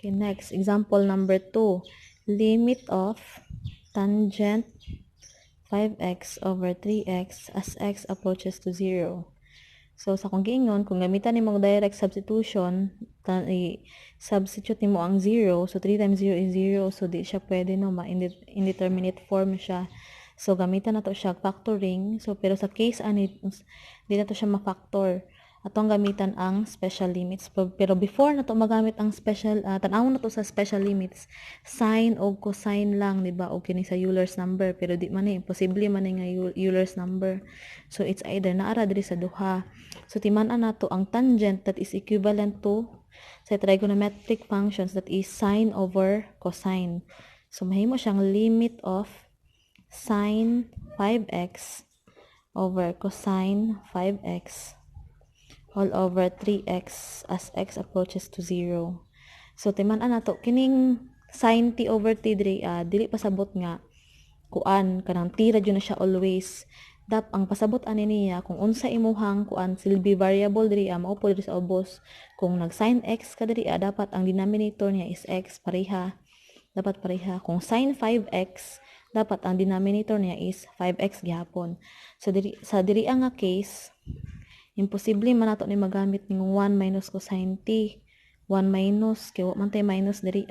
Okay, next, example number 2. Limit of tangent 5x over 3x as x approaches to 0. So, sa kung giingon, kung gamitan ni mo direct substitution, i-substitute ni mo ang 0. So, 3 times 0 is 0. So, di siya pwede, no? Ma-indeterminate form siya. So, gamitan na to siya factoring. So, pero sa case, di na to siya ma-factor. Atong gamitan ang special limits. Pero before na to magamit ang special, tanawon na to sa special limits, sine o cosine lang, di ba? O kini sa Euler's number. Pero di man imposible man nga Euler's number. So, it's either naara diri sa duha. So, timan-an nato ang tangent that is equivalent to sa trigonometric functions that is sine over cosine. So, mahimo siyang limit of sine 5x over cosine 5x all over 3x as x approaches to 0. So, timan-an nato kining sine t over t dili pasabot nga kuan kanang t ra jud na siya always. Ang pasabot ani niya kung unsa imuhang kuan silbi variable diri mao po diri sa ubos. Kung nag sin x ka diri dapat ang denominator niya is x pareha. Dapat pareha. Kung sin 5x dapat ang denominator niya is 5x gihapon. So sa diri nga case imposible man nato ni magamit ning 1 minus cosine t. 1 minus kay wa man tay minus diri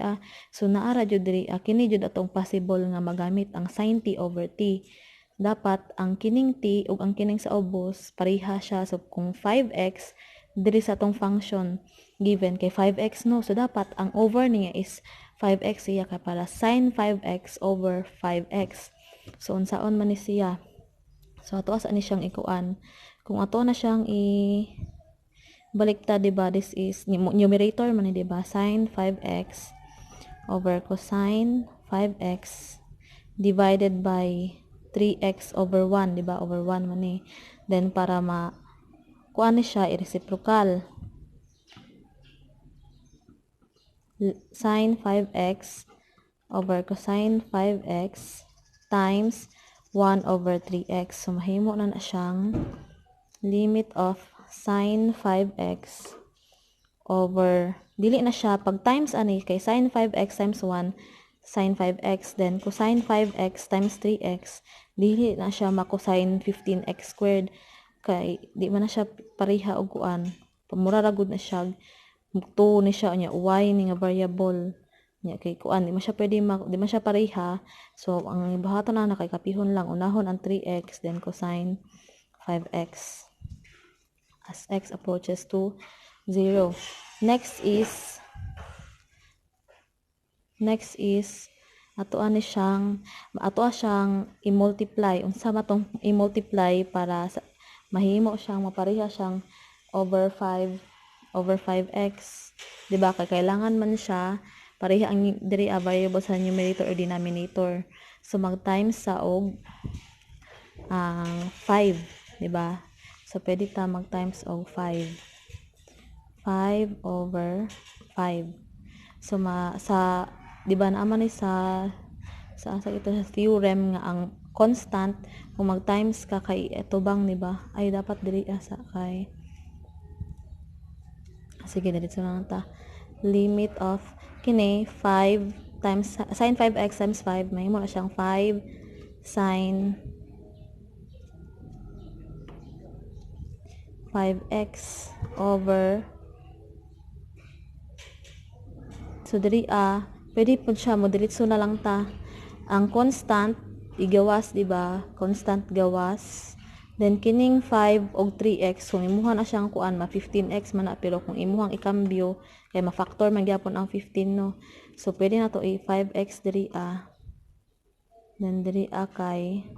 so naara jud diri kini jud atong possible nga magamit ang sin t over t. Dapat ang kining t ug ang kining sa ubos pareha siya. So kung 5x diri sa atong function given kay 5x no, so dapat ang over niya is 5x siya kay para sin 5x over 5x. So unsaon man ni siya? So ato asa ni siyang ikuan. Kung ato na siyang baliktad, diba? This is numerator man, diba? Sin 5x over cosine 5x divided by 3x over 1, diba? Over 1 man eh. Then, para kuan ni siya, i-reciprocal. Sin 5x over cosine 5x times 1 over 3x. So, mahimo na siyang limit of sin 5x over, dili na siya, pag times kay sin 5x times 1, sin 5x, then cosine 5x times 3x, dili na siya ma-cosine 15x squared, kay di man na siya pareha og kuan, pamura ragud na siya, 2 ni siya, nya y ni nga variable, nya kay kuan, di man siya pwede, di man siya pareha, so ang ibahaton na kay kapihon lang, unahon ang 3x, then cosine 5x. As x approaches to 0. Next is ato siyang i-multiply. Unsa ba tong i-multiply para mahimo siyang mapareha siyang over 5x. Diba? Kailangan man siya pareha ang diri variable sa numerator or denominator. So mag-times sa og 5, diba? So, pwede ta mag-times og 5. 5 over 5. So, diba naaman ni sa ito sa theorem nga ang constant, kung mag-times ka kay etubang, diba? Ay, dapat diri sa kay, sige, dito lang ta. Limit of, kini, 5 times, sin 5x times 5, may mo na siyang 5 sin 5x over, so diri pwede po siya mo diretso na lang ta ang constant igawas, diba? Constant gawas, then kining 5 og 3x kung imuha na siyang kuan ma 15x man na, pero kung imuhang ikambyo kay ma-factor man gyapon ang 15 no, so pwede na to 5x diri then diri kay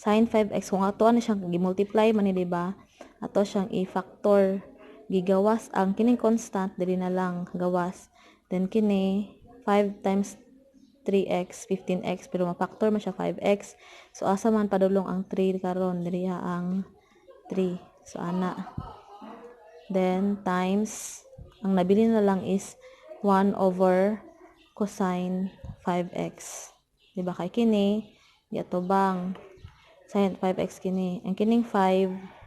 sin 5x kung ato na siyang gi-multiply man ni, diba? Ato siyang i-factor, gigawas ang kining constant diri na lang gawas, then kini 5 times 3x 15x, pero ma-factor man siya 5x, so asa man padulong ang 3 karon diri ang 3, so ana, then times ang nabili na lang is 1 over cosine 5x, diba? Kay kini di atubang sin 5x kini, ang kining 5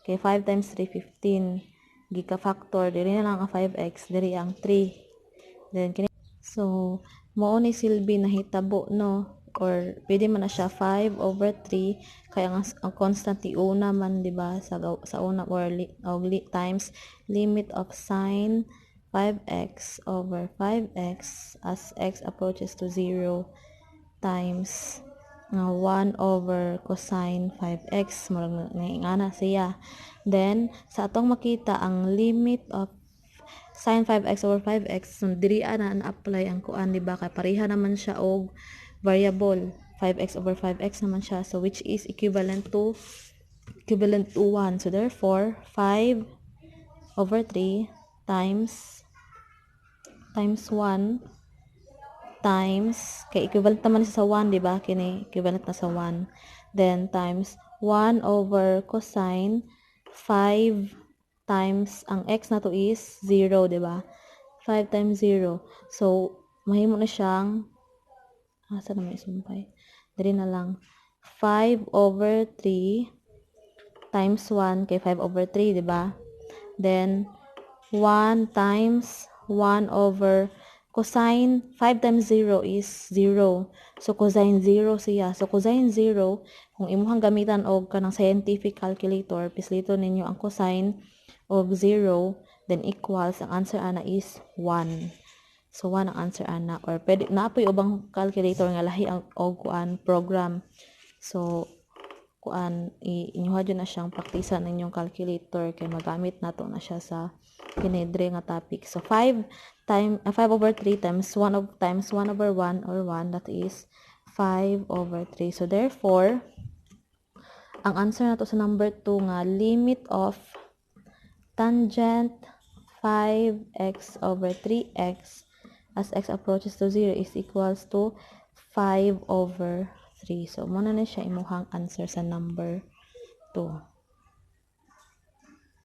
kay 5 times 3, 15. Gika-factor, diri na lang ang 5x, diri ang 3. Then kini so mao ni silbi nahitabo no, or pwede man na siya 5/3 kaya ang constant una man di ba sa una or times limit of sine 5x over 5x as x approaches to 0 times 1 over cosine 5x murag ngaingana siya. Then sa atong makita ang limit of sin 5x over 5x, so diri na apply ang kuan di ba kay pareha naman siya og variable 5x over 5x naman siya, so which is equivalent to 1. So therefore 5/3 times 1 times kay equivalent naman siya sa 1 di ba, kini equivalent na sa 1, then times 1 over cosine 5 times ang x na to is 0 di ba, 5 times 0, so mahimo na siyang asa na may sumpay diri na lang 5/3 times 1 kay 5/3 di ba, then 1 times 1 over cosine 5 times 0 is 0, so cosine 0 siya, so cosine 0 kung imuhang gamitan og kanang scientific calculator pislito ninyo ang cosine of 0 then equals ang answer ana is 1. So 1 ang answer ana, or pwede naapoy ubang calculator nga lahi ang og kuan program. So kuan inyuha dyan na siyang praktisan ninyong calculator kay magamit nato na siya sa kinedre nga topic. So 5/3 times 1/1 or 1, that is 5/3. So therefore ang answer nato sa number 2 nga limit of tangent 5x over 3x as x approaches to 0 is equals to 5/3. So muna na siya imuhang answer sa number 2.